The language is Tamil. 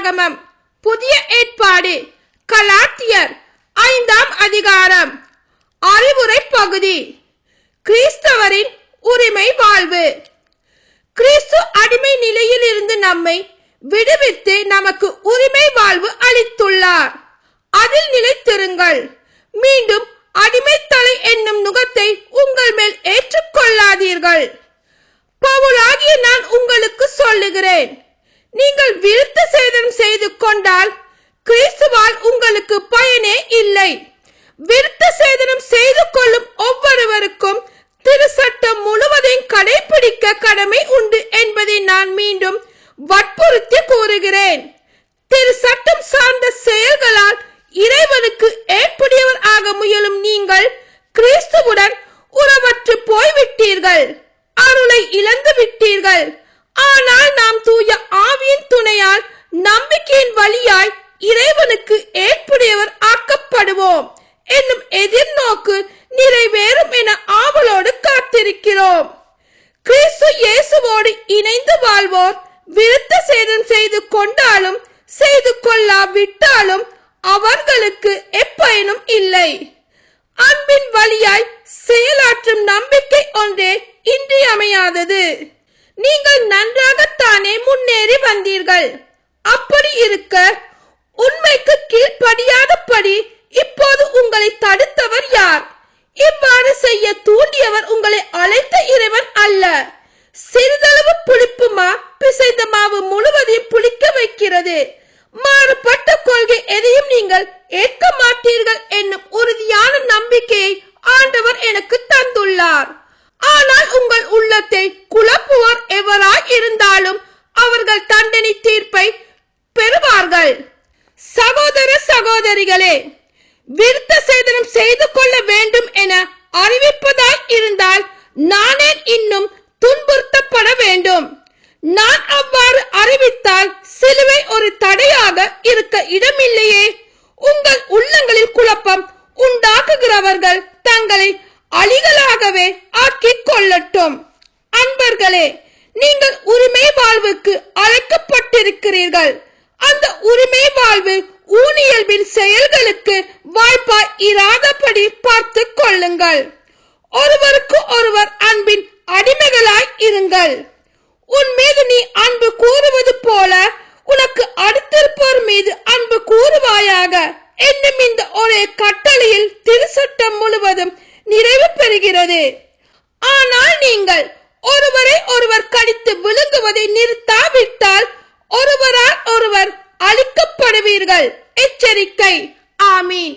வேதாகமம் புதிய ஏற்பாடு கலாத்தியர் 5ஆம் அதிகாரம் அறிவுரை பகுதி. கிறிஸ்தவரின் உரிமை வாழ்வு. கிறிஸ்து அடிமை நிலையில் இருந்து நம்மை விடுவித்து நமக்கு உரிமை வாழ்வு அளித்துள்ளார். அதில் நிலைத்திருங்கள். மீண்டும் அடிமைத்தலை என்னும் நுகத்தை உங்கள் மேல் ஏற்றுக்கொள்ளாதீர்கள். பவுலாகிய நான் உங்களுக்கு சொல்லுகிறேன், நீங்கள் விருத்த சேதனம் செய்து கொண்டால் கிறிஸ்துவால் உங்களுக்கு பயனே இல்லை. விருத்த சேதனம் செய்து கொள்ளும் ஒவ்வொருவருக்கும் திருச்சட்டம் முழுவதையும் கடைபிடிக்க கடமை உண்டு என்பதை நான் மீண்டும் வற்புறுத்தி கூறுகிறேன். திருச்சட்டம் சார்ந்த செயல்களால் இறைவனுக்கு ஏற்புடையவர் ஆக முயலும் நீங்கள் கிறிஸ்துவுடன் உறவற்று போய்விட்டீர்கள், அருளை இழந்து விட்டீர்கள். ஆனால் நாம் தூய ஆவியின் துணையால் நம்பிக்கையின் வழியாய் இறைவனுக்கு ஏற்புடையவர் ஆக்கப்படுவோம் என்னும் எதிர்நோக்கு நிறைவேறும் என ஆவலோடு காத்திருக்கிறோம். கிறிஸ்து இயேசுவோடு இணைந்து வாழ்வோர் விருத்த சேதனம் செய்து கொண்டாலும் செய்து கொள்ளாவிட்டாலும் அவர்களுக்கு எப்பயனும் இல்லை. அன்பின் வழியாய் செயலாற்றும் நம்பிக்கை ஒன்றே இன்றியமையாதது. நீங்கள் நன்றாகத்தானே முன்னேறி வந்தீர்கள். அப்படி இருக்க உண்மைக்கு கீழ்ப்படியாதபடி இப்போது உங்களை தடுத்தவர் யார்? இவ்வாறு செய்ய தூண்டியவர் உங்களை அழைத்த இறைவன் அல்ல. சிறிதளவு புளிப்பு மா பிசைந்த மாவு முழுவதையும் புளிக்க வைக்கிறது. மாறுபட்ட கொள்கை எதையும் நீங்கள் ஏற்க மாட்டீர்கள் என்னும் உறுதியான நம்பிக்கையை ஆண்டவர் எனக்கு தந்துள்ளார். ஆனால் உங்கள் உள்ளத்தை குழப்புவோர் எவராய் இருந்தாலும் அவர்கள் தண்டனை தீர்ப்பை பெறுவார்கள். சகோதர சகோதரிகளே, விருத்த சேதனம் செய்து கொள்ள வேண்டும் என அறிவிப்பதாய் இருந்தால் நானே இன்னும் துன்புறுத்தப்பட வேண்டும். நான் அவ்வாறு அறிவித்தால் சிலுவை ஒரு தடையாக இருக்க இடமில்லையே. உங்கள் உள்ளங்களில் குழப்பம் உண்டாக்குகிறவர்கள் தங்களை அழிகளாகவே ஆக்கிக் கொள்ளட்டும். அன்பர்களே, நீங்கள் உரிமை வாழ்வுக்கு அழைக்கப்பட்டிருக்கிறீர்கள். அந்த உரிமை வாழ்வு ஊனியல்பின் செயல்களுக்கு வாய்ப்பாய் இராதபடி பார்த்து கொள்ளுங்கள். ஒருவருக்கு ஒருவர் அன்பின் அடிமைகளாய் இருங்கள். உன் மீது நீ அன்பு கூறுவது போல உனக்கு அடுத்திருப்போர் மீது அன்பு கூறுவாயாக என்னும் இந்த ஒரே கட்டளையில் திருச்சட்டம் முழுவதும் நிறைவு பெறுகிறது. ஆனால் நீங்கள் ஒருவரை ஒருவர் கடித்து விழுங்குவதை நிறுத்தாவிட்டால் ஒருவரால் ஒருவர் அழிக்கப்படுவீர்கள். எச்சரிக்கை. ஆமீன்.